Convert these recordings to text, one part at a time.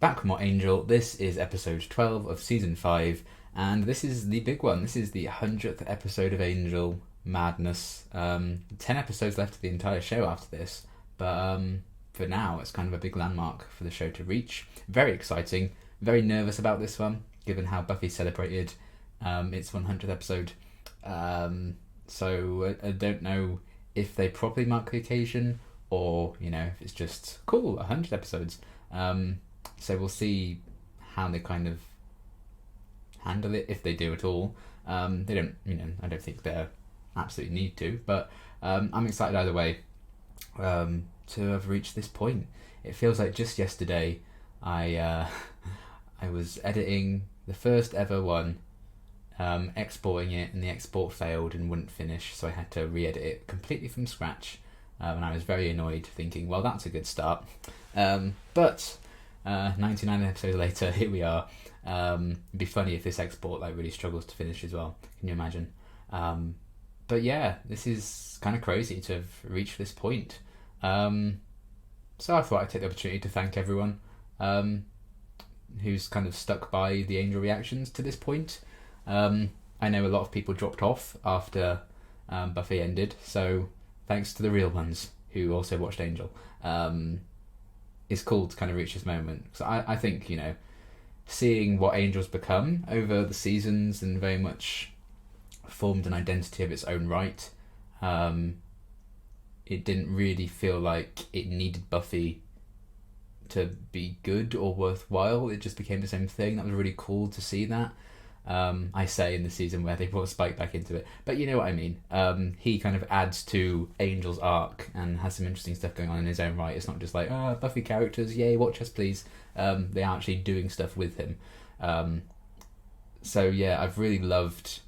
back with more Angel. This is episode 12 of season 5, and this is the big one. This is the 100th episode of Angel Madness. 10 episodes left of the entire show after this, but for now, it's kind of a big landmark for the show to reach. Very exciting, very nervous about this one, given how Buffy celebrated its 100th episode. So I don't know if they properly mark the occasion, or, if it's just, cool, 100 episodes. So we'll see how they kind of handle it, if they do at all. They don't, I don't think they absolutely need to, but I'm excited either way to have reached this point. It feels like just yesterday I was editing the first ever one, exporting it, and the export failed and wouldn't finish, so I had to re-edit it completely from scratch, and I was very annoyed, thinking, well, that's a good start. But 99 episodes later, here we are. It'd be funny if this export really struggles to finish as well. Can you imagine? But yeah, this is kind of crazy to have reached this point. So I thought I'd take the opportunity to thank everyone who's kind of stuck by the Angel reactions to this point. I know a lot of people dropped off after Buffy ended, so thanks to the real ones who also watched Angel. It's cool to kind of reach this moment. So I think, seeing what Angel's become over the seasons and very much formed an identity of its own right, it didn't really feel like it needed Buffy to be good or worthwhile. It just became the same thing. That was really cool to see that. I say in the season where they brought Spike back into it, but you know what I mean. He kind of adds to Angel's arc and has some interesting stuff going on in his own right. It's not just like, Buffy characters, yay, watch us please. They are actually doing stuff with him. So yeah, I've really loved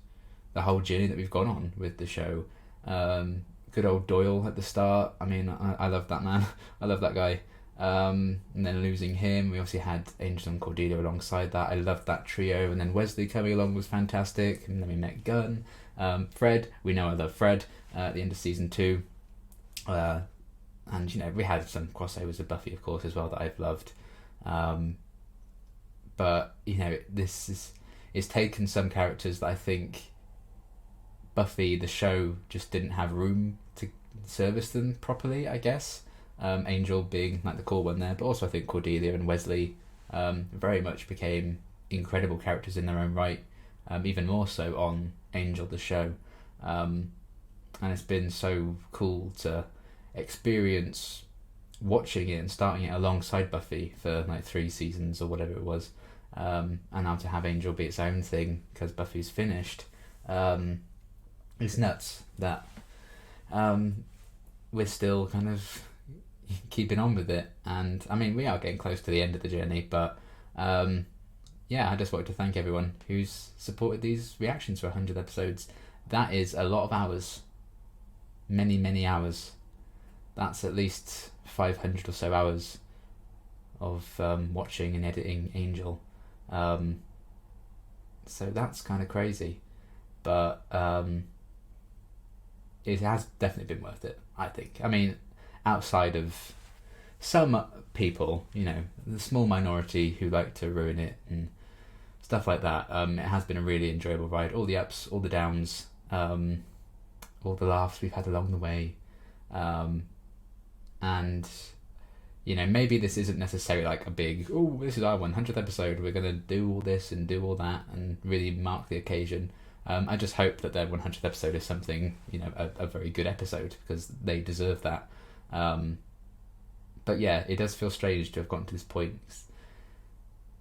the whole journey that we've gone on with the show. Good old Doyle at the start. I mean, I love that man. I love that guy. And then losing him, we obviously had Angel and Cordelia alongside that. I loved that trio, and then Wesley coming along was fantastic, and then we met Gunn. Fred, we know I love Fred at the end of season 2, and we had some crossovers with Buffy, of course, as well, that I've loved. But this is taken some characters that I think Buffy the show just didn't have room to service them properly, I guess. Angel being the cool one there, but also I think Cordelia and Wesley very much became incredible characters in their own right, even more so on Angel the show, and it's been so cool to experience watching it and starting it alongside Buffy for 3 seasons or whatever it was, and now to have Angel be its own thing because Buffy's finished. It's nuts that we're still kind of keeping on with it, and I mean, we are getting close to the end of the journey, but I just wanted to thank everyone who's supported these reactions for 100 episodes. That is a lot of hours, many hours. That's at least 500 or so hours of watching and editing Angel, so that's kind of crazy, but it has definitely been worth it, I think. I mean, outside of some people, the small minority who like to ruin it and stuff like that, it has been a really enjoyable ride. All the ups, all the downs, all the laughs we've had along the way, and maybe this isn't necessarily a big, this is our 100th episode, we're going to do all this and do all that and really mark the occasion. I just hope that their 100th episode is something, a very good episode, because they deserve that. But yeah, it does feel strange to have gotten to this point.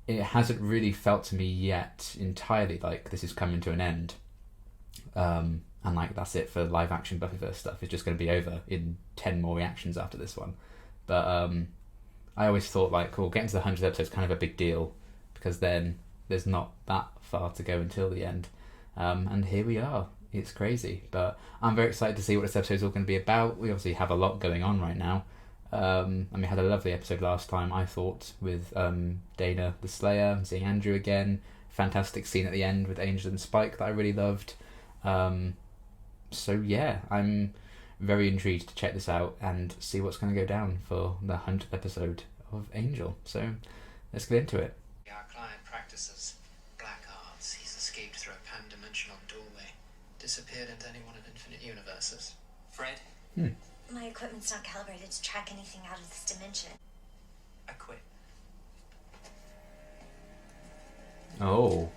It hasn't really felt to me yet entirely like this is coming to an end, and that's it for live action Buffyverse stuff. It's just going to be over in 10 more reactions after this one. But I always thought getting to the 100th episode is kind of a big deal, because then there's not that far to go until the end, and here we are. It's crazy, but I'm very excited to see what this episode is all going to be about. We obviously have a lot going on right now, and we had a lovely episode last time, I thought, with Dana the Slayer and seeing Andrew again. Fantastic scene at the end with Angel and Spike that I really loved. So yeah, I'm very intrigued to check this out and see what's going to go down for the 100th episode of Angel. So let's get into it. Our client practices black arts. He's escaped through a pan-dimensional doorway. Disappeared into any one of infinite universes. Fred? My equipment's not calibrated to track anything out of this dimension. I quit. Oh.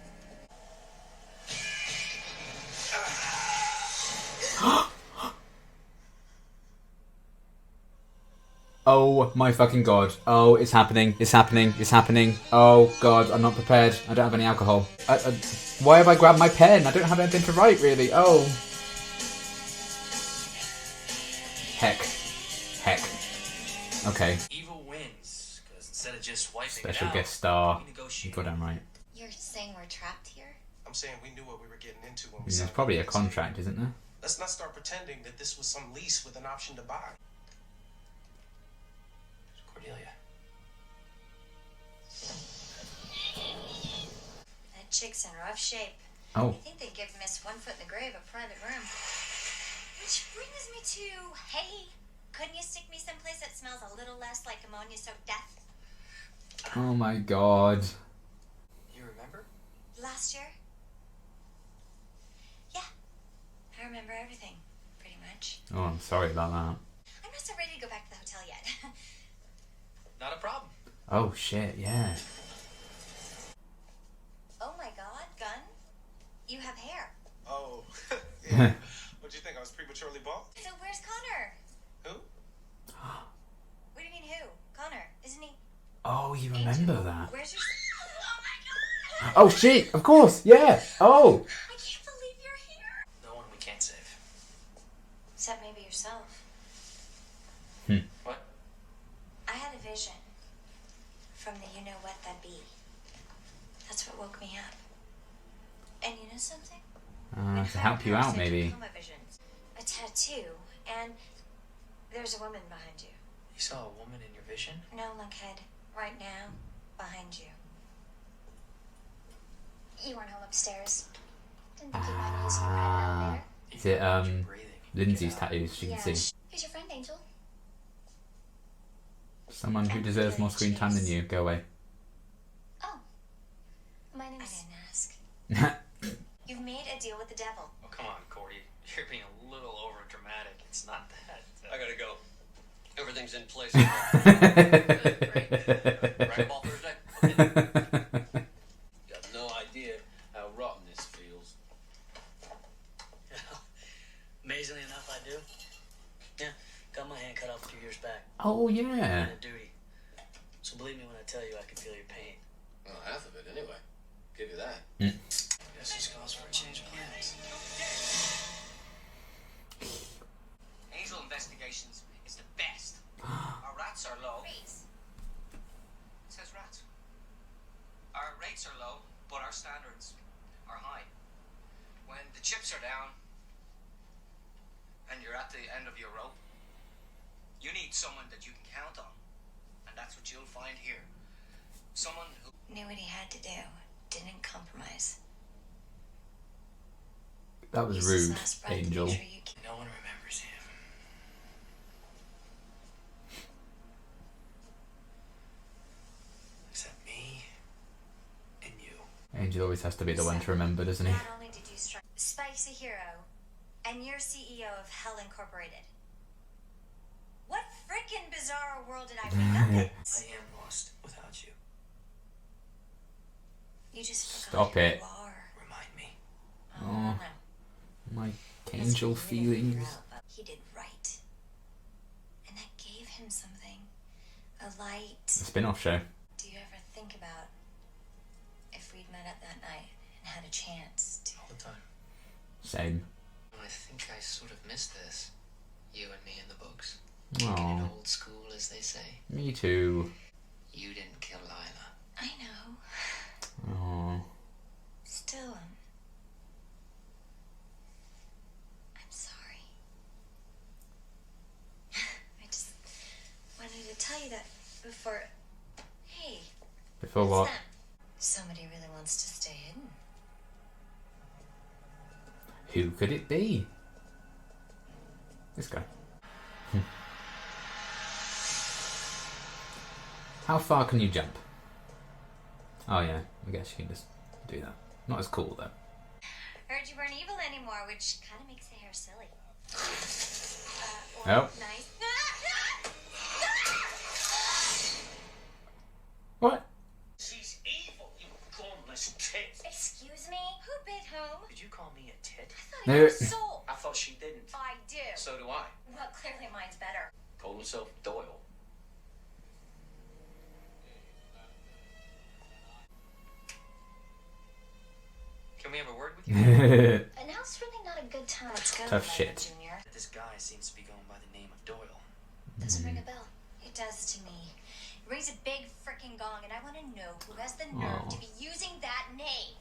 Oh my fucking god. Oh, it's happening. It's happening. It's happening. Oh god, I'm not prepared. I don't have any alcohol. Why have I grabbed my pen? I don't have anything to write, really. Oh. Heck. Heck. Okay. Evil wins, because instead of just wiping Special it out, guest star. we negotiate. Goddamn right. You're saying we're trapped here? I'm saying we knew what we were getting into when we There's signed probably the a lease. contract, isn't there? Let's not start pretending that this was some lease with an option to buy. Cordelia. That chick's in rough shape. Oh. I think they'd give Miss One Foot in the Grave a private room. Which brings me to, hey, couldn't you stick me someplace that smells a little less like ammonia-soaked death? Oh my god. You remember? Last year? Yeah. I remember everything, pretty much. Oh, I'm sorry about that. I'm not so ready to go back to the hotel yet. Not a problem. Oh shit, yeah. Oh my god, Gunn. You have hair. Oh, yeah. What'd you think? I was prematurely bald? So where's Connor? Who? What do you mean who? Connor, isn't he? Oh, you remember that? Where's your... Oh my god! Oh shit, of course, yeah. Oh. I can't believe you're here. No one we can't save. Except maybe yourself. What? I had a vision from the you-know-what that be. That's what woke me up. And you know something? To help you out, maybe. Visions. A tattoo, and there's a woman behind you. You saw a woman in your vision? No, lunkhead. Right now, behind you. You weren't home upstairs. Didn't think you might use your elevator. Is it, You're breathing. Lindsay's Get out. tattoos, she can see. Who's your friend, Angel? Someone who deserves more screen time than you. Go away. Oh. My name's... I didn't ask. You've made a deal with the devil. Oh, come on, Cordy. You're being a little over dramatic. It's not that. I gotta go. Everything's in place. Racquetball Thursday? Okay. Got no idea how rotten this feels. Amazingly enough, I do. Yeah, got my hand cut off a few years back. Oh yeah. Line of duty. So believe me when I tell you I can feel your pain. Well, half of it anyway. Give you that. Guess this calls for a change of plans. Angel Investigations is the best. Our rats are low. Please. It says rats. Our rates are low, but our standards are high. When the chips are down and you're at the end of your rope, you need someone that you can count on. And that's what you'll find here. Someone who... Knew what he had to do. Didn't compromise. That was Used his rude, last breath to Angel. make sure you No one remembers him. Except me and you. Angel always has to be the one to remember, doesn't he? Not only did you strike Spike's a hero, and you're CEO of Hell Incorporated. What frickin' bizarre world did I wake up in? I am lost without you. You just Stop forgot it. who you are. Remind me. Oh. No. My That's angel what you didn't figure feelings. out, but he did right. And that gave him something. A light. A spin-off show. Do you ever think about if we'd met up that night and had a chance to... All the time. Same. I think I sort of missed this. You and me in the books. Kicking it Aw. old school, as they say. Me too. You didn't kill Lila. I know. Oh. Still, I'm sorry. I just wanted to tell you that before... Hey, Before what's what? that? Somebody really wants to stay hidden. Who could it be? This guy. How far can you jump? Oh yeah, I guess you can just do that. Not as cool though. Heard you weren't evil anymore, which kind of makes the hair silly. Oh. Nice. What? She's evil, you boneless tit. Excuse me? Who bit whom? Did you call me a tit? I thought you No. were soul. I thought she didn't. I do. So do I. Well, clearly mine's better. Called himself Doyle. Can we have a word with you? And now's really not a good time. Let's go, Tough Lennon shit. Junior. This guy seems to be going by the name of Doyle. Doesn't ring a bell. It does to me. It rings a big frickin' gong, and I want to know who has the nerve Aw. to be using that name.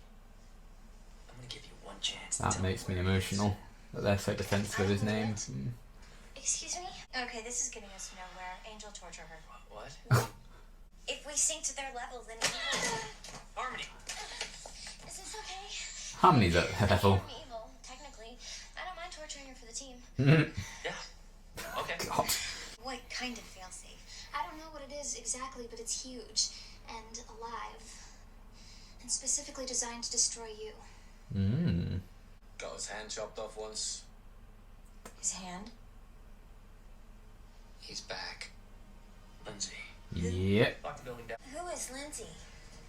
I'm gonna give you one chance. to That tell makes me where he is. emotional. That they're so defensive of his name. Excuse me? Okay, this is getting us nowhere. Angel, torture her. What? If we sink to their level, then Harmony. Is this okay? Harmony's at her level. I'm evil, technically. I don't mind torturing her for the team. Yeah. Okay. God. What kind of failsafe? I don't know what it is exactly, but it's huge and alive. And specifically designed to destroy you. Got his hand chopped off once. His hand? He's back. Lindsay. Yep. Lock the building down. Who is Lindsay?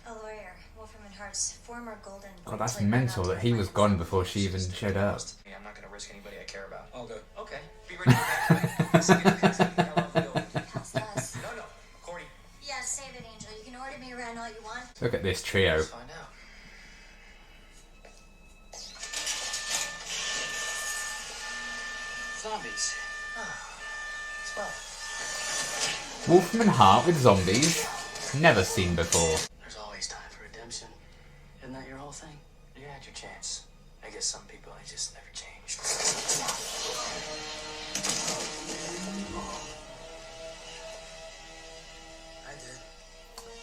A lawyer, Wolfram and Hart's former golden boy. God, that's till he ran mental out to that he was find gone himself. before she even showed up. Hey, I'm not gonna risk anybody I care about. All good. Okay. Be ready for that. Second, take the hell off the building. How's less? No. Cordy. Yeah, save it, Angel. You can order me around all you want. Look at this trio. Let's find out. Zombies. Swell. Wolfram and Hart with zombies. Never seen before. There's always time for redemption. Isn't that your whole thing? You had your chance. I guess some people I just never changed. I did.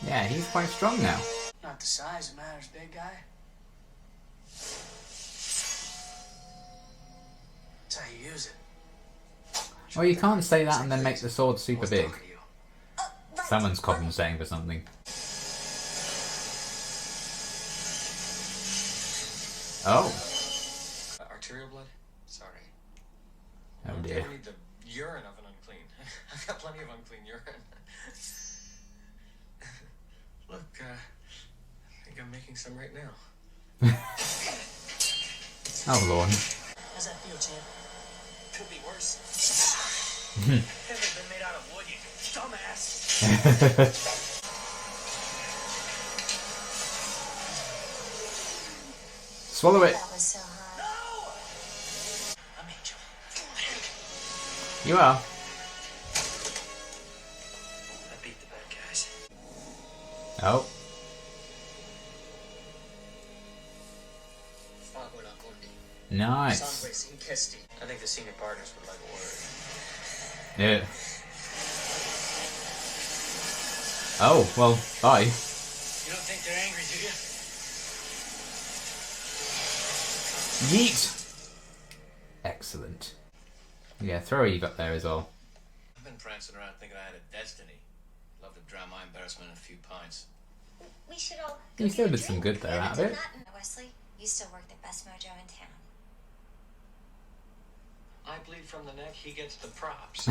Yeah, he's quite strong now. Not the size that matters, big guy. That's how you use it. Well, you can't say that and then make the sword super Who's big. talking to you? Someone's compensating for something. Oh. Arterial blood? Sorry. Oh Okay, dear. we need the urine of an unclean. I've got plenty of unclean urine. Look, I think I'm making some right now. Oh, Lorne. How's that feel, champ? Could be worse. Never been made out of wood, you dumbass. Swallow it. That was so hot. I'm Angel. You are. I beat the bad guys. Oh. Fago la Condi. Nice. Someplace in Kesty. I think the senior partners would like a word. Yeah. Oh, well, bye. You don't think they're angry, do you? Yeet. Excellent. Yeah, throw Eve up there as well. I've been prancing around thinking I had a destiny. Love to drown my embarrassment in a few pints. We should all. You still did some good there out of it. Wesley, you still work the best mojo in town. I bleed from the neck, he gets the props.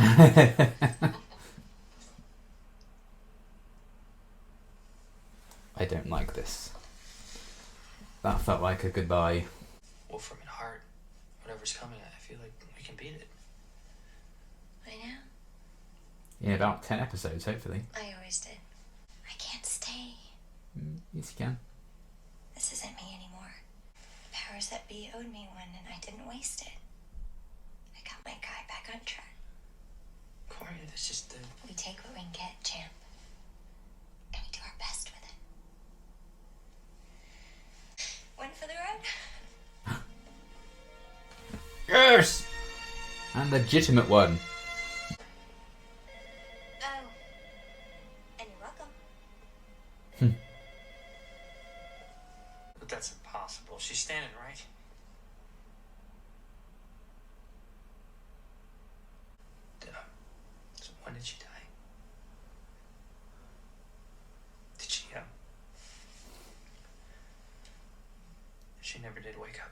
I don't like this. That felt like a goodbye. Wolfram and Hart. Whatever's coming, I feel like we can beat it. I know. In about 10 episodes, hopefully. I always did. I can't stay. Yes, you can. This isn't me anymore. The powers that be owed me one, and I didn't waste it. I got my guy back on track. Corey, that's just the... We take what we can get, champ. And we do our best with it. One for the road? Yes! And legitimate one. Oh. And you're welcome. But that's impossible. She's standing right. So when did she die? Did she, never did wake up.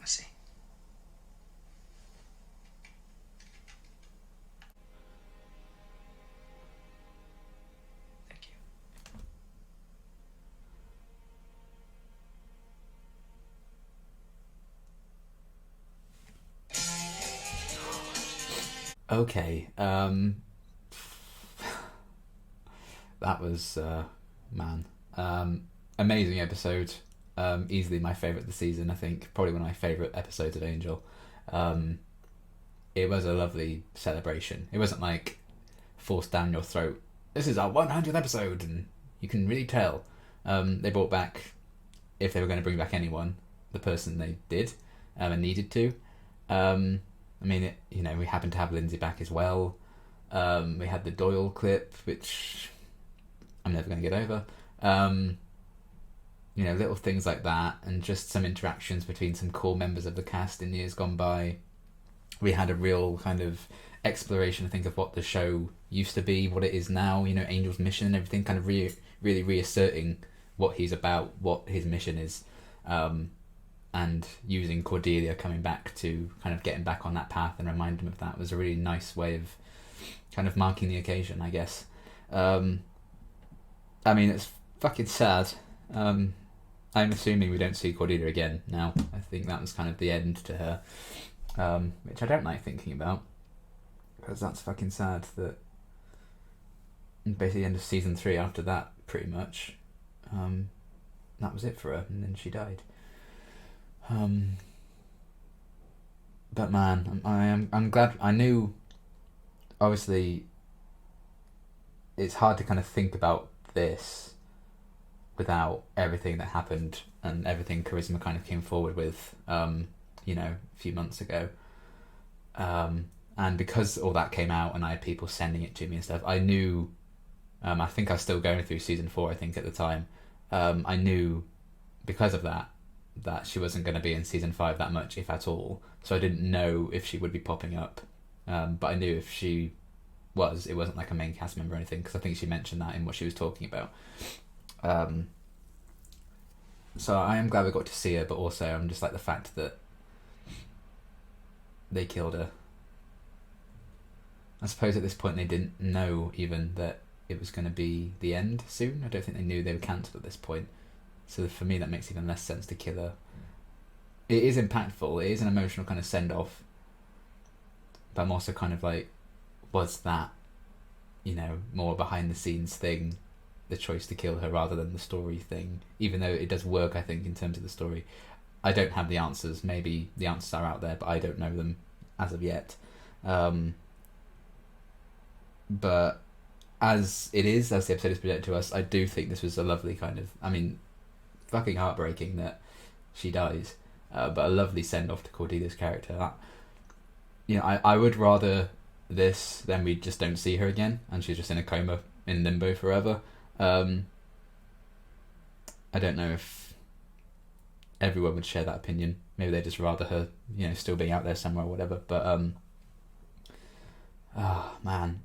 I see. Thank you. Okay, that was man, amazing episode. Easily my favourite of the season. I think probably one of my favourite episodes of Angel. It was a lovely celebration. It wasn't like forced down your throat. This is our 100th episode, and you can really tell. They brought back, if they were going to bring back anyone, the person they did and needed to. I mean, we happened to have Lindsay back as well. We had the Doyle clip, which I'm never going to get over. Little things like that, and just some interactions between some core members of the cast in years gone by. We had a real kind of exploration, I think, of what the show used to be, what it is now, Angel's mission and everything, kind of really reasserting what he's about, what his mission is. And using Cordelia coming back to kind of getting back on that path and remind him of that was a really nice way of kind of marking the occasion, I guess. It's fucking sad. I'm assuming we don't see Cordelia again now. I think that was kind of the end to her, which I don't like thinking about, because that's fucking sad that basically the end of season 3 after that, pretty much, that was it for her, and then she died. But man, I'm glad. I knew, obviously, it's hard to kind of think about this without everything that happened and everything Charisma kind of came forward with, a few months ago. And because all that came out and I had people sending it to me and stuff, I knew, I think I was still going through season 4, I think, at the time. I knew, because of that she wasn't going to be in season 5 that much, if at all. So I didn't know if she would be popping up. But I knew if she was, it wasn't like a main cast member or anything, because I think she mentioned that in what she was talking about. So I am glad we got to see her, but also I'm just like the fact that they killed her. I suppose at this point they didn't know even that it was going to be the end soon. I don't think they knew they were cancelled at this point. So for me, that makes even less sense to kill her. It is impactful. It is an emotional kind of send-off. But I'm also kind of like, was that, more behind-the-scenes thing, the choice to kill her rather than the story thing? Even though it does work, I think, in terms of the story. I don't have the answers. Maybe the answers are out there, but I don't know them as of yet. But as it is, as the episode is presented to us, I do think this was a lovely kind of... fucking heartbreaking that she dies, but a lovely send-off to Cordelia's character. I would rather this than we just don't see her again and she's just in a coma in limbo forever. I don't know if everyone would share that opinion. Maybe they'd just rather her, still being out there somewhere or whatever. But man,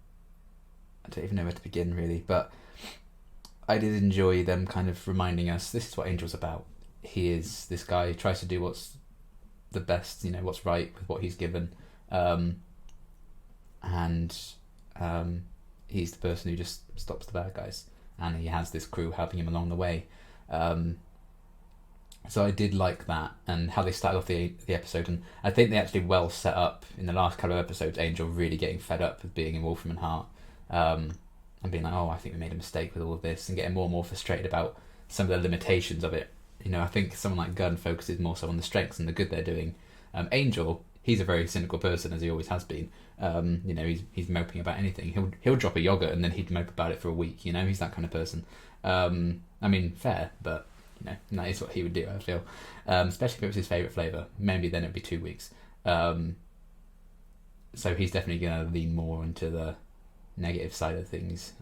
I don't even know where to begin, really. But I did enjoy them kind of reminding us, this is what Angel's about. He is this guy who tries to do what's the best, what's right with what he's given. He's the person who just stops the bad guys. And he has this crew helping him along the way. So I did like that, and how they started off the episode. And I think they actually well set up, in the last couple of episodes, Angel really getting fed up with being in Wolfram and Hart. And being like, I think we made a mistake with all of this, and getting more and more frustrated about some of the limitations of it. I think someone like Gunn focuses more so on the strengths and the good they're doing. Angel, he's a very cynical person, as he always has been. He's moping about anything. He'll drop a yogurt and then he'd mope about it for a week. He's that kind of person. Fair, but that is what he would do, I feel. Especially if it was his favourite flavour. Maybe then it'd be 2 weeks. So he's definitely going to lean more into the negative side of things.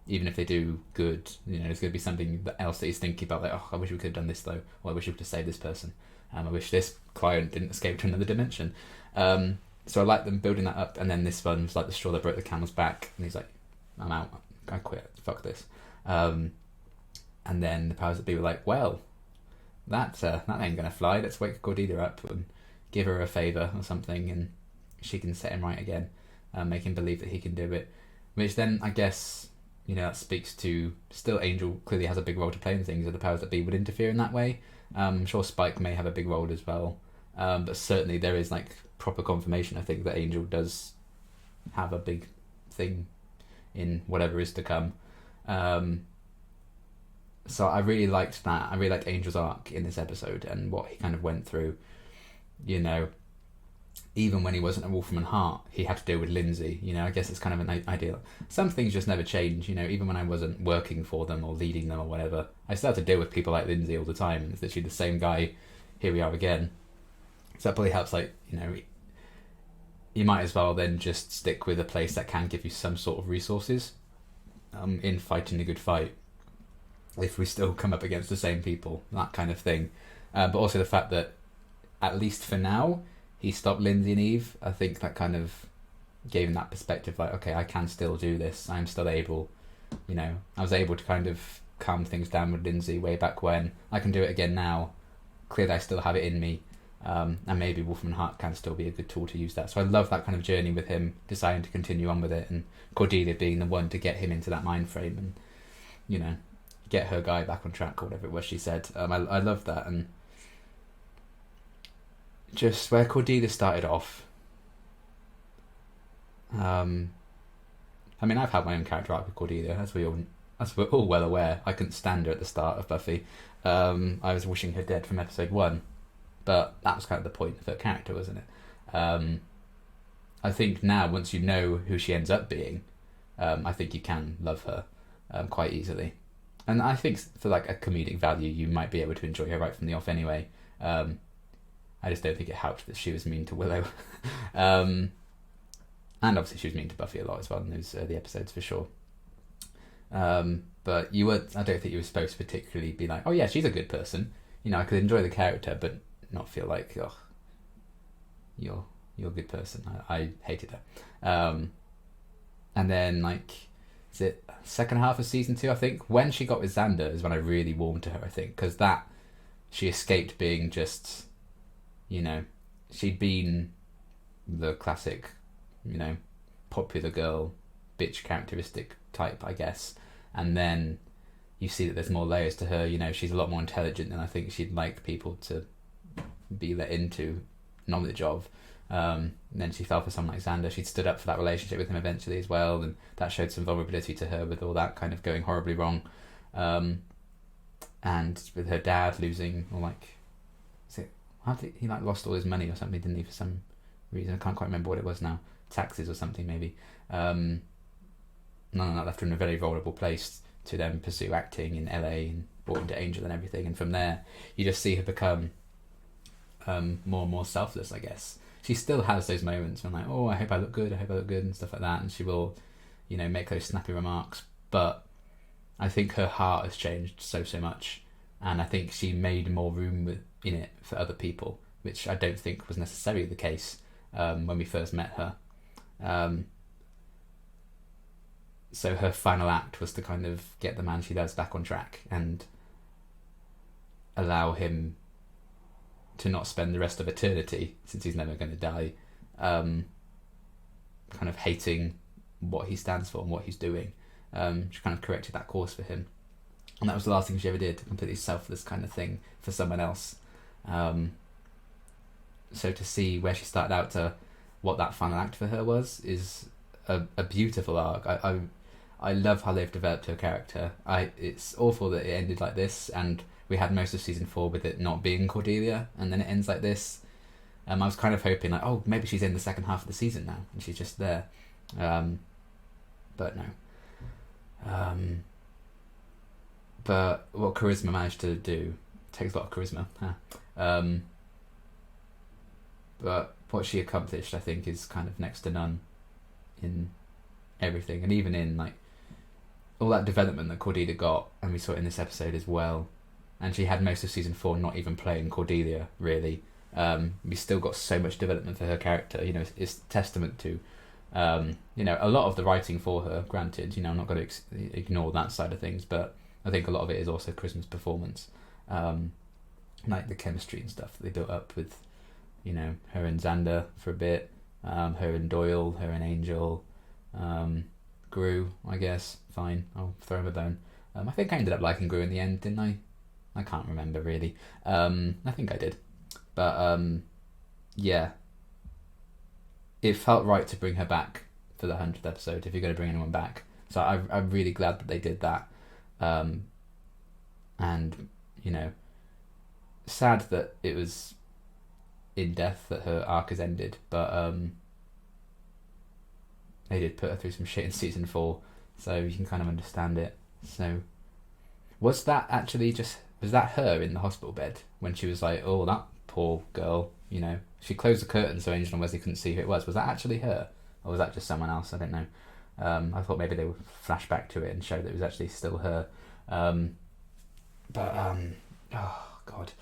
Even if they do good, there's going to be something else that he's thinking about, like, I wish we could have done this though, or I wish we could have saved this person. I wish this client didn't escape to another dimension. So I like them building that up, and then this one was like the straw that broke the camel's back, and he's like, I'm out, I quit, fuck this. And then the powers that be were like, well, that ain't gonna fly. Let's wake Cordelia up and give her a favour or something, and she can set him right again, make him believe that he can do it. Which then, I guess, that speaks to still Angel clearly has a big role to play in things, or the powers that be would interfere in that way. I'm sure Spike may have a big role as well, but certainly there is like proper confirmation, I think, that Angel does have a big thing in whatever is to come. So I really liked that. I really liked Angel's arc in this episode and what he kind of went through. Even when he wasn't a Wolfram and Hart, he had to deal with Lindsay. I guess it's kind of an ideal. Some things just never change. Even when I wasn't working for them or leading them or whatever, I still had to deal with people like Lindsay all the time. And it's literally the same guy. Here we are again. So that probably helps. You might as well then just stick with a place that can give you some sort of resources in fighting the good fight. If we still come up against the same people, that kind of thing. But also the fact that, at least for now, he stopped Lindsay and Eve. I think that kind of gave him that perspective, like, okay, I can still do this. I'm still able, I was able to kind of calm things down with Lindsay way back when. I can do it again now. Clearly I still have it in me. And maybe Wolfram and Hart can still be a good tool to use that. So I love that kind of journey with him, deciding to continue on with it, and Cordelia being the one to get him into that mind frame and, get her guy back on track, or whatever it was she said. I love that. And just where Cordelia started off, I've had my own character arc with Cordelia, as we're all well aware. I couldn't stand her at the start of Buffy. I was wishing her dead from episode 1, but that was kind of the point of her character, wasn't it? I think now, once you know who she ends up being, I think you can love her quite easily. And I think for like a comedic value, you might be able to enjoy her right from the off anyway. I just don't think it helped that she was mean to Willow. And obviously she was mean to Buffy a lot as well in those early episodes, for sure. But I don't think you were supposed to particularly be like, oh yeah, she's a good person. I could enjoy the character, but not feel like, oh, you're a good person. I hated her. And then, is it second half of season 2, I think, when she got with Xander is when I really warmed to her, I think, because she escaped being just, she'd been the classic, popular girl, bitch characteristic type, I guess, and then you see that there's more layers to her. She's a lot more intelligent than I think she'd like people to be let into knowledge of. Then she fell for someone like Xander. She'd stood up for that relationship with him eventually as well, and that showed some vulnerability to her with all that kind of going horribly wrong. And with her dad losing, or he lost all his money or something, didn't he, for some reason? I can't quite remember what it was now. Taxes or something, maybe. None of that left her in a very vulnerable place to then pursue acting in LA and brought into Angel and everything. And from there, you just see her become more and more selfless, I guess. She still has those moments when oh, I hope I look good, and stuff like that, and she will, make those snappy remarks. But I think her heart has changed so much, and I think she made more room in it for other people, which I don't think was necessarily the case when we first met her. So her final act was to kind of get the man she loves back on track and allow him to not spend the rest of eternity, since he's never going to die, kind of hating what he stands for and what he's doing. She kind of corrected that course for him, and that was the last thing she ever did, a completely selfless kind of thing for someone else. So to see where she started out to what that final act for her was is a beautiful arc. I love how they've developed her character. It's awful that it ended like this, and we had most of season 4 with it not being Cordelia, and then it ends like this. I was kind of hoping oh, maybe she's in the second half of the season now and she's just there, but no. But what Charisma managed to do takes a lot of charisma, but what she accomplished, I think, is kind of next to none in everything, and even in all that development that Cordelia got, and we saw it in this episode as well. And she had most of season 4 not even playing Cordelia, really. We still got so much development for her character. It's testament to, a lot of the writing for her. Granted, I'm not going to ignore that side of things, but I think a lot of it is also Christmas performance. like the chemistry and stuff that they built up with, you know, her and Xander for a bit, her and Doyle, her and Angel, Gru, I guess. Fine, I'll throw him a bone. I think I ended up liking Gru in the end, didn't I? I can't remember really. I think I did. But yeah, it felt right to bring her back for the 100th episode if you're going to bring anyone back. So I'm really glad that they did that. And, you know, sad that it was in death that her arc has ended, but they did put her through some shit in season 4, so you can kind of understand it. So was that her in the hospital bed when she was like, oh, that poor girl, you know, she closed the curtain so Angel and Wesley couldn't see who it was that actually her, or was that just someone else? I don't know. I thought maybe they would flash back to it and show that it was actually still her. Oh god,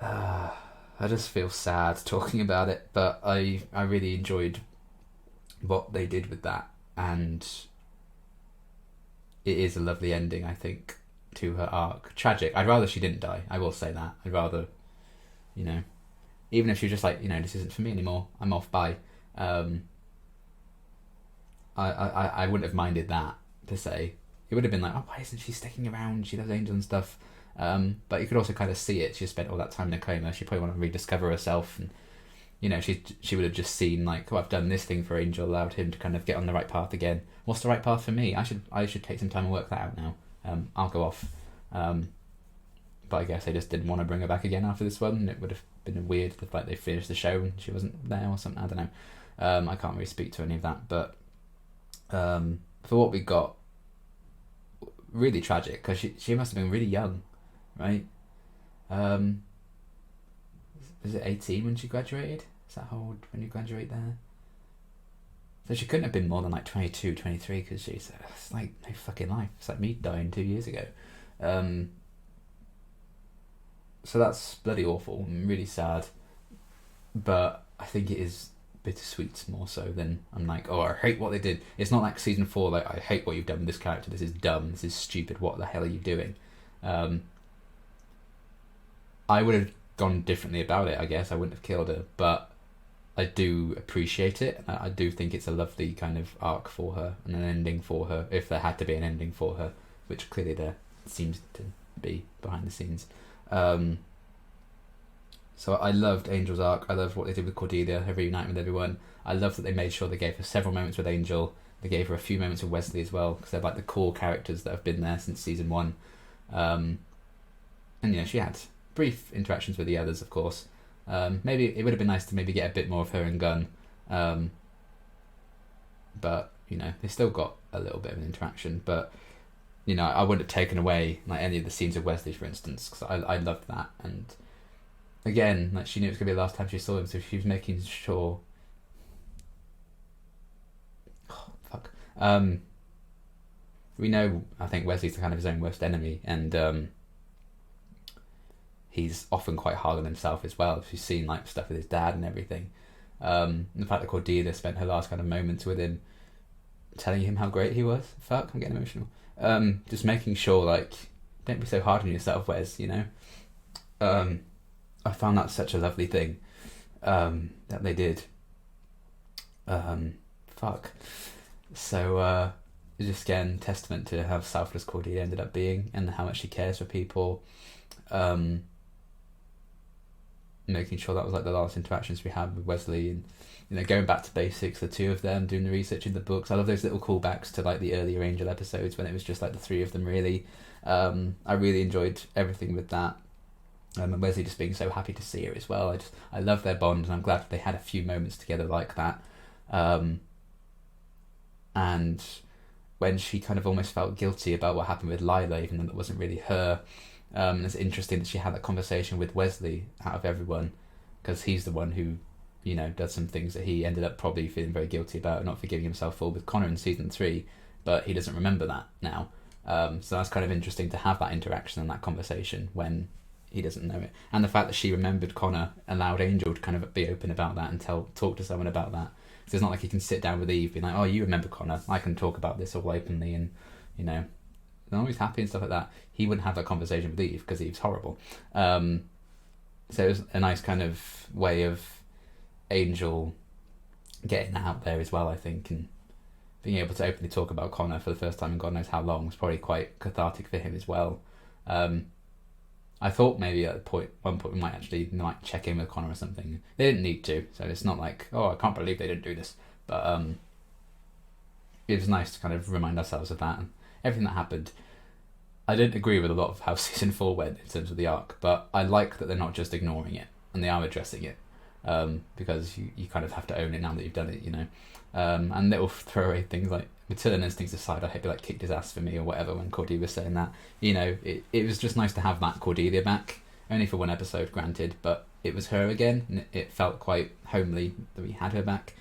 I just feel sad talking about it, but I really enjoyed what they did with that, and it is a lovely ending, I think, to her arc. Tragic. I'd rather she didn't die, I will say that. I'd rather, you know, even if she was just like, you know, this isn't for me anymore, I'm off, bye. I wouldn't have minded that, per se. It would have been like, oh, why isn't she sticking around? She loves Angel and stuff. But you could also kind of see it. She spent all that time in a coma. She probably wanted to rediscover herself. And, you know, she would have just seen, like, oh, I've done this thing for Angel, allowed him to kind of get on the right path again. What's the right path for me? I should take some time and work that out now. I'll go off. But I guess they just didn't want to bring her back again after this one. It would have been weird if, like, they finished the show and she wasn't there or something. I don't know. I can't really speak to any of that. But for what we got, really tragic, because she must have been really young, right? Was it 18 when she graduated? Is that how old when you graduate there? So she couldn't have been more than like 22, 23, because it's like no fucking life. It's like me dying 2 years ago. So that's bloody awful and really sad, but I think it is bittersweet more so than I'm like, oh, I hate what they did. It's not like season 4, like, I hate what you've done with this character, this is dumb, this is stupid, what the hell are you doing? I would have gone differently about it, I guess. I wouldn't have killed her, but I do appreciate it. I do think it's a lovely kind of arc for her and an ending for her, if there had to be an ending for her, which clearly there seems to be behind the scenes. So I loved Angel's arc. I loved what they did with Cordelia, her reuniting with everyone. I love that they made sure they gave her several moments with Angel. They gave her a few moments with Wesley as well, because they're like the core characters that have been there since season 1. And you know, she had brief interactions with the others, of course. Maybe it would have been nice to maybe get a bit more of her and Gunn. But you know, they still got a little bit of an interaction. But you know, I wouldn't have taken away like any of the scenes of Wesley, for instance, because I loved that. And again, like, she knew it was gonna be the last time she saw him, so she was making sure. Oh, fuck. We know, I think Wesley's kind of his own worst enemy, and he's often quite hard on himself as well. She's seen like stuff with his dad and everything. The fact that Cordelia spent her last kind of moments with him, telling him how great he was. Fuck, I'm getting emotional. Just making sure, like, don't be so hard on yourself, Wes. You know. I found that such a lovely thing that they did. Fuck. So just again, testament to how selfless Cordelia ended up being and how much she cares for people. Making sure that was like the last interactions we had with Wesley, and you know, going back to basics, the two of them doing the research in the books. I love those little callbacks to like the earlier Angel episodes when it was just like the three of them, really. I really enjoyed everything with that. And Wesley just being so happy to see her as well. I love their bond, and I'm glad that they had a few moments together like that. And when she kind of almost felt guilty about what happened with Lila, even though that wasn't really her, it's interesting that she had that conversation with Wesley out of everyone, because he's the one who, you know, does some things that he ended up probably feeling very guilty about, not forgiving himself for with Connor in season 3, but he doesn't remember that now. So that's kind of interesting to have that interaction and that conversation when he doesn't know it. And the fact that she remembered Connor allowed Angel to kind of be open about that and talk to someone about that. So it's not like he can sit down with Eve being like, oh, you remember Connor, I can talk about this all openly and, you know, they're always happy and stuff like that. He wouldn't have that conversation with Eve because Eve's horrible. So it was a nice kind of way of Angel getting out there as well, I think, and being able to openly talk about Connor for the first time in God knows how long was probably quite cathartic for him as well. I thought maybe at one point we might check in with Connor or something. They didn't need to, so it's not like, oh, I can't believe they didn't do this. But it was nice to kind of remind ourselves of that and everything that happened. I didn't agree with a lot of how season 4 went in terms of the arc, but I like that they're not just ignoring it and they are addressing it, because you kind of have to own it now that you've done it, you know. And little throwaway things like maternal instincts aside, I hope he like kicked his ass for me or whatever when Cordelia was saying that. You know, it was just nice to have that Cordelia back, only for one episode, granted, but it was her again, and it felt quite homely that we had her back.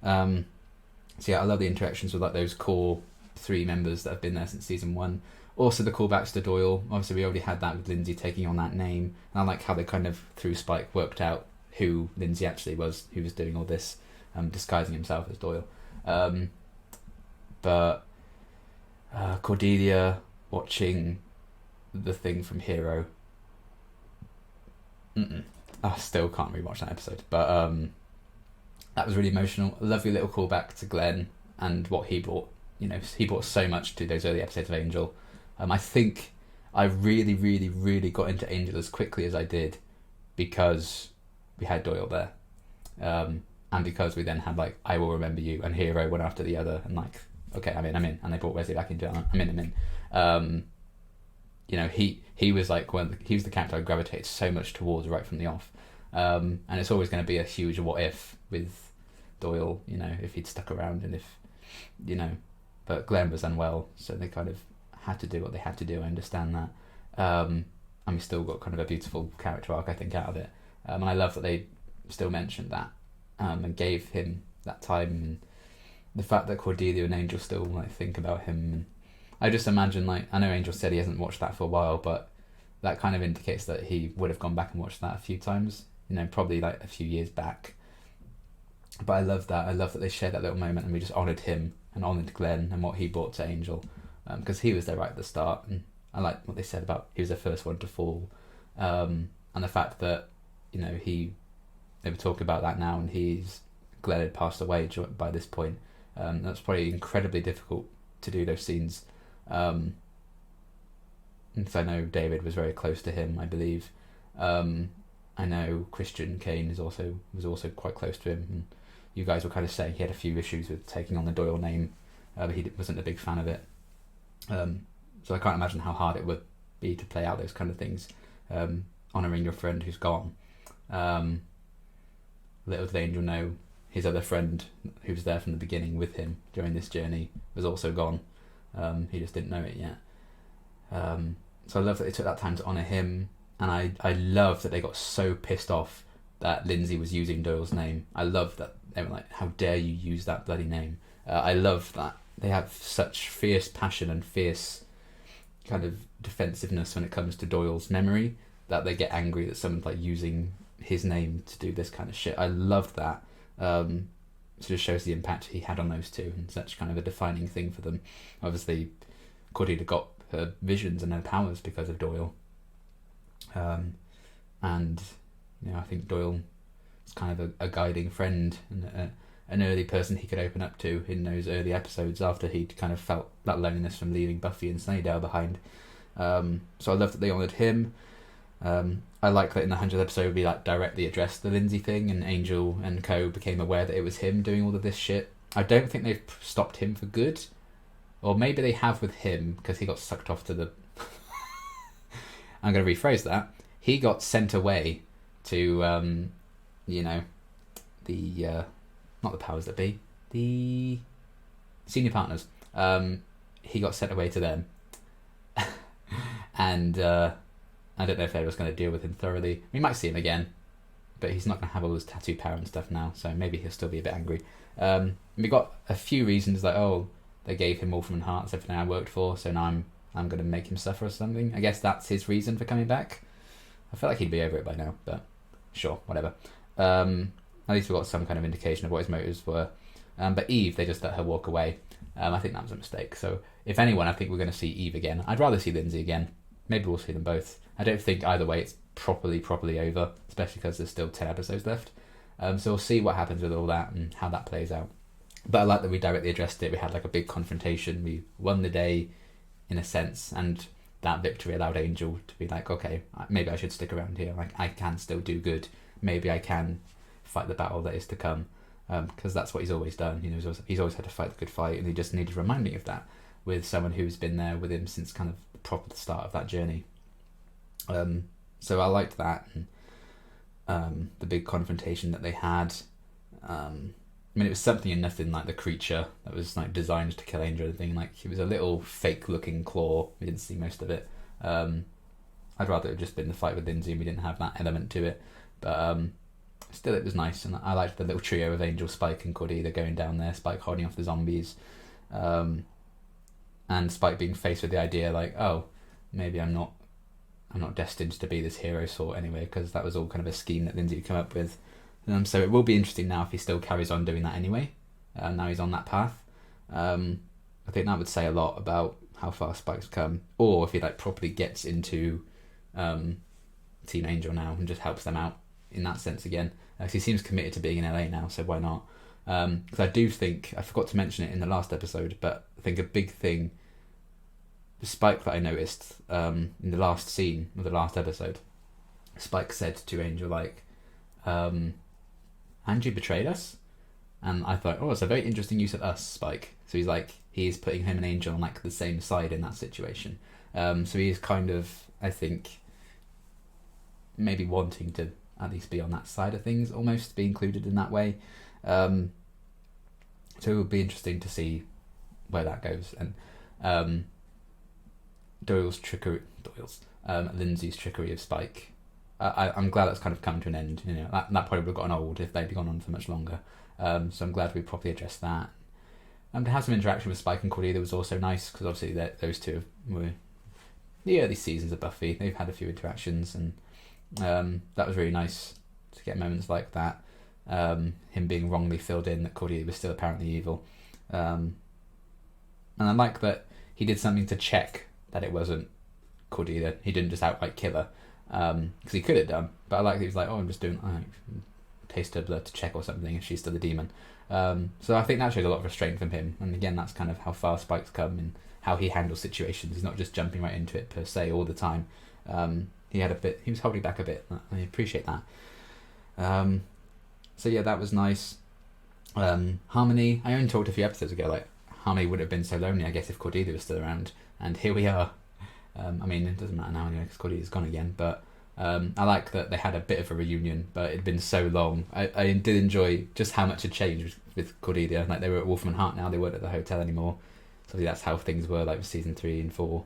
So yeah, I love the interactions with like those core 3 members that have been there since season 1. Also the callbacks to Doyle. Obviously we already had that with Lindsay taking on that name, and I like how they kind of through Spike worked out who Lindsay actually was, who was doing all this, disguising himself as Doyle. But Cordelia watching the thing from Hero. I still can't rewatch that episode, but that was really emotional. A lovely little callback to Glenn and what he brought. You know, he brought so much to those early episodes of Angel. I think I really, really, really got into Angel as quickly as I did because we had Doyle there. And because we then had like I Will Remember You and Hero one after the other, and like, okay, I'm in, and they brought Wesley back into it, I'm in. You know, he was like he was the character I gravitated so much towards right from the off, and it's always going to be a huge what if with Doyle, you know, if he'd stuck around and if, you know, but Glenn was unwell, so they kind of had to do what they had to do. I understand that, and we still got kind of a beautiful character arc, I think, out of it, and I love that they still mentioned that. And gave him that time, and the fact that Cordelia and Angel still like think about him. And I just imagine, like, I know Angel said he hasn't watched that for a while, but that kind of indicates that he would have gone back and watched that a few times, you know, probably like a few years back. But I love that. I love that they shared that little moment, and we just honoured him and honoured Glenn and what he brought to Angel, because he was there right at the start, and I like what they said about he was the first one to fall, and the fact that, you know, they were talking about that now, and Glenn had passed away by this point. That's probably incredibly difficult to do those scenes. And so I know David was very close to him, I believe. I know Christian Kane was also quite close to him. And you guys were kind of saying he had a few issues with taking on the Doyle name, but he wasn't a big fan of it. So I can't imagine how hard it would be to play out those kind of things, honouring your friend who's gone. Little did Angel know his other friend who was there from the beginning with him during this journey was also gone. He just didn't know it yet. So I love that they took that time to honour him, and I love that they got so pissed off that Lindsay was using Doyle's name. I love that they were like, how dare you use that bloody name. I love that they have such fierce passion and fierce kind of defensiveness when it comes to Doyle's memory, that they get angry that someone's like using his name to do this kind of shit. I loved that. So it just shows the impact he had on those two, and such kind of a defining thing for them. Obviously Cordelia got her visions and her powers because of Doyle, and you know, I think Doyle is kind of a guiding friend and an early person he could open up to in those early episodes after he'd kind of felt that loneliness from leaving Buffy and Sunnydale behind. So I love that they honoured him. I like that in the 100th episode we like directly addressed the Lindsay thing, and Angel and co became aware that it was him doing all of this shit. I don't think they've stopped him for good, or maybe they have with him because he got sucked off to the I'm going to rephrase that. He got sent away to you know, the not the powers that be, the senior partners. He got sent away to them and I don't know if anyone's going to deal with him thoroughly. We might see him again, but he's not going to have all his tattoo power and stuff now, so maybe he'll still be a bit angry. We got a few reasons, like, oh, they gave him Wolfram and Hearts, everything I worked for, so now I'm going to make him suffer or something. I guess that's his reason for coming back. I feel like he'd be over it by now, but sure, whatever. At least we got some kind of indication of what his motives were. But Eve, they just let her walk away. I think that was a mistake. So if anyone, I think we're going to see Eve again. I'd rather see Lindsay again. Maybe we'll see them both. I don't think either way it's properly over, especially because there's still 10 episodes left. So we'll see what happens with all that and how that plays out. But I like that we directly addressed it. We had like a big confrontation. We won the day in a sense, and that victory allowed Angel to be like, okay, maybe I should stick around here. Like, I can still do good. Maybe I can fight the battle that is to come. Because that's what he's always done. You know, he's always had to fight the good fight, and he just needed reminding of that with someone who's been there with him since kind of the proper start of that journey. So I liked that, and the big confrontation that they had. I mean, it was something and nothing like the creature that was like designed to kill Angel or anything. Like, it was a little fake-looking claw. We didn't see most of it. I'd rather it had just been the fight with Lindsay, and we didn't have that element to it. But still, it was nice, and I liked the little trio of Angel, Spike, and Cordelia going down there. Spike holding off the zombies, and Spike being faced with the idea like, oh, maybe I'm not destined to be this hero sort anyway, because that was all kind of a scheme that Lindsay had come up with. So it will be interesting now if he still carries on doing that anyway. Now he's on that path. I think that would say a lot about how far Spike's come, or if he like properly gets into Team Angel now and just helps them out in that sense again. Because he seems committed to being in LA now, so why not? Because I do think, I forgot to mention it in the last episode, but I think a big thing, the Spike that I noticed in the last scene of the last episode, Spike said to Angel like, Angie betrayed us, and I thought, oh, it's a very interesting use of us, Spike. So he's like, he is putting him and Angel on like the same side in that situation. So he is kind of, I think, maybe wanting to at least be on that side of things, almost be included in that way. So it would be interesting to see where that goes. And Lindsay's trickery of Spike, I'm glad that's kind of come to an end. You know, that probably would have gotten old if they'd gone on for much longer. So I'm glad we properly addressed that. To have some interaction with Spike and Cordelia was also nice, because obviously those two were the early seasons of Buffy. They've had a few interactions, and that was really nice to get moments like that. Him being wrongly filled in that Cordelia was still apparently evil. And I like that he did something to check that it wasn't Cordelia. He didn't just outright kill her, because he could have done. But I like that he was like, oh, I'm just doing taste her blood to check or something if she's still a demon. So I think that shows a lot of restraint from him. And again, that's kind of how far Spike's come and how he handles situations. He's not just jumping right into it per se all the time. He was holding back a bit. I appreciate that. So yeah, that was nice. Harmony, I only talked a few episodes ago, like, Harmony would have been so lonely, I guess, if Cordelia was still around. And here we are. I mean, it doesn't matter now anyway, because Cordelia's gone again. But I like that they had a bit of a reunion, but it'd been so long. I did enjoy just how much had changed with Cordelia. Like, they were at Wolfram Hart now, they weren't at the hotel anymore. So that's how things were, like, with season 3 and 4.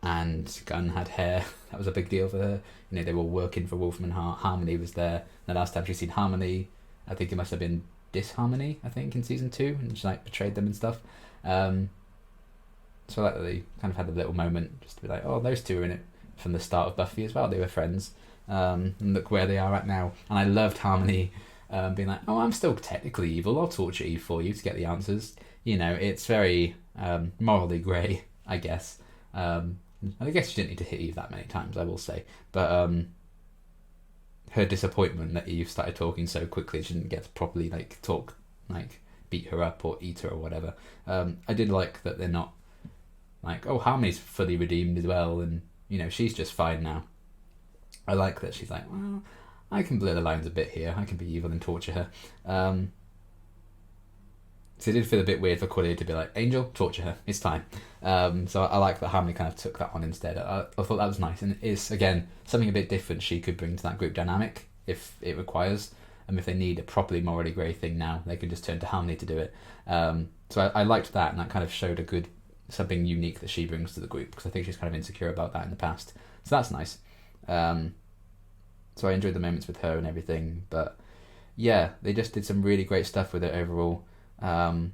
And Gunn had hair. That was a big deal for her. You know, they were working for Wolfram Hart. Harmony was there. The last time she'd seen Harmony, I think it must have been Disharmony, I think, in season 2, and she like betrayed them and stuff. So I like that they kind of had a little moment just to be like, oh, those two were in it from the start of Buffy as well. They were friends. And look where they are at now. And I loved Harmony being like, oh, I'm still technically evil. I'll torture Eve for you to get the answers. You know, it's very morally grey, I guess. And I guess she didn't need to hit Eve that many times, I will say. But her disappointment that Eve started talking so quickly, she didn't get to properly beat her up or eat her or whatever. I did like that they're not like, oh, Harmony's fully redeemed as well, and you know, she's just fine now. I like that she's like, well, I can blur the lines a bit here. I can be evil and torture her. So it did feel a bit weird for Cordelia to be like, Angel, torture her. It's time. So I like that Harmony kind of took that on instead. I thought that was nice. And it's, again, something a bit different she could bring to that group dynamic if it requires. And if they need a properly morally grey thing now, they can just turn to Harmony to do it. So I liked that, and that kind of showed something unique that she brings to the group, because I think she's kind of insecure about that in the past. So that's nice. So I enjoyed the moments with her and everything. But yeah, they just did some really great stuff with it overall. And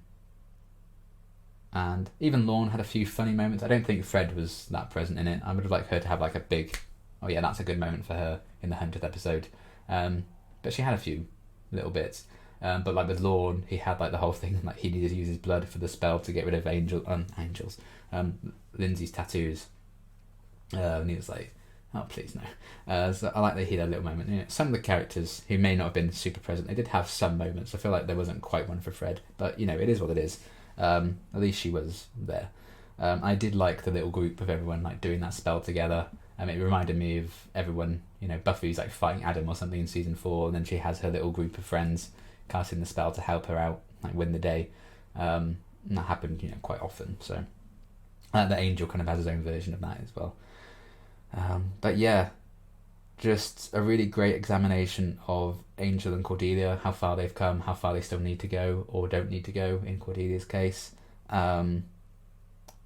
even Lorne had a few funny moments. I don't think Fred was that present in it. I would have liked her to have like a big, oh yeah, that's a good moment for her in the 100th episode. But she had a few little bits. But like with Lorne, he had like the whole thing like he needed to use his blood for the spell to get rid of Lindsay's tattoos. And he was like, oh please no. So I like that he had a little moment. You know, some of the characters who may not have been super present, they did have some moments. I feel like there wasn't quite one for Fred, but you know, it is what it is. At least she was there. I did like the little group of everyone like doing that spell together. It reminded me of everyone, you know, Buffy's like fighting Adam or something in season 4, and then she has her little group of friends casting the spell to help her out, like win the day. And that happened, you know, quite often. So the Angel kind of has his own version of that as well. But yeah, just a really great examination of Angel and Cordelia, how far they've come, how far they still need to go or don't need to go in Cordelia's case. The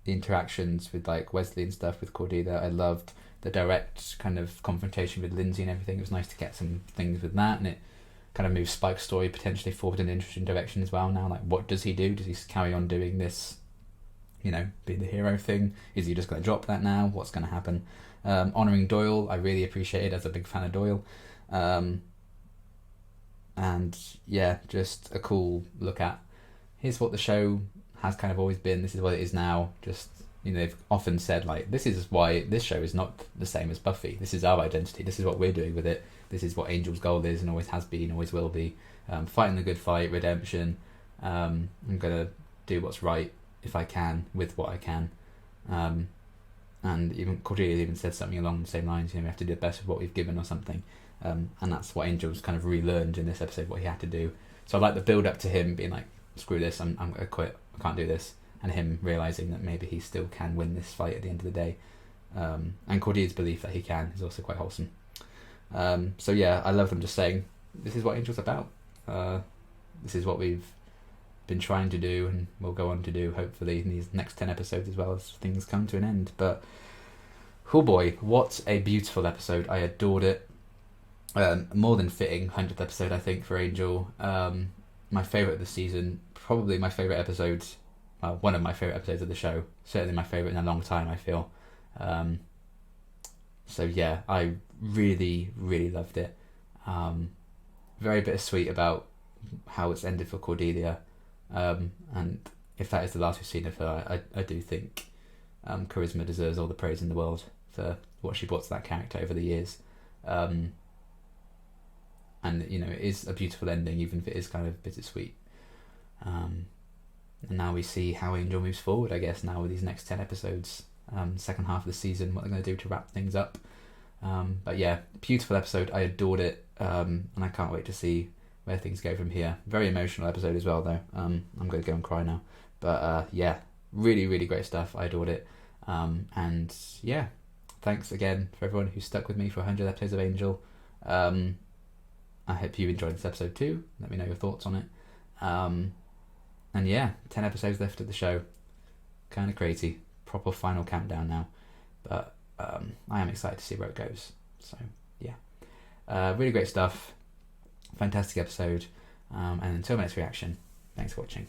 interactions with like Wesley and stuff with Cordelia, I loved the direct kind of confrontation with Lindsay and everything. It was nice to get some things with that, and it kind of moves Spike's story potentially forward in an interesting direction as well now. Like, what does he do? Does he carry on doing this, you know, be the hero thing? Is he just going to drop that now? What's going to happen? Honouring Doyle, I really appreciated as a big fan of Doyle. And yeah, just a cool look at, here's what the show has kind of always been, this is what it is now. Just, you know, they've often said like, this is why this show is not the same as Buffy, this is our identity, this is what we're doing with it, this is what Angel's goal is and always has been, always will be. Fighting the good fight, redemption. I'm gonna do what's right if I can with what I can. And even Cordelia even said something along the same lines, you know, we have to do the best with what we've given or something. And that's what Angel's kind of relearned in this episode, what he had to do. So I like the build up to him being like, screw this, I'm gonna quit, I can't do this, and him realising that maybe he still can win this fight at the end of the day. And Cordelia's belief that he can is also quite wholesome. So yeah, I love them just saying, this is what Angel's about. This is what we've been trying to do and we'll go on to do, hopefully, in these next 10 episodes as well as things come to an end. But, oh boy, what a beautiful episode. I adored it. More than fitting 100th episode, I think, for Angel. My favourite of the season, probably my favourite episode, one of my favourite episodes of the show, certainly my favourite in a long time, I feel. So yeah, I really, really loved it. Very bittersweet about how it's ended for Cordelia. And if that is the last we've seen of her, I do think Charisma deserves all the praise in the world for what she brought to that character over the years. And, you know, it is a beautiful ending, even if it is kind of bittersweet. And now we see how Angel moves forward, I guess, now with these next 10 episodes, second half of the season, what they're going to do to wrap things up. But yeah, beautiful episode. I adored it, and I can't wait to see where things go from here. Very emotional episode as well, though. I'm going to go and cry now. But yeah, really, really great stuff. I adored it. And yeah, thanks again for everyone who stuck with me for 100 episodes of Angel. I hope you enjoyed this episode too. Let me know your thoughts on it. And yeah, 10 episodes left of the show. Kind of crazy. Proper final countdown now. But I am excited to see where it goes. So yeah, really great stuff. Fantastic episode. And until my next reaction, thanks for watching.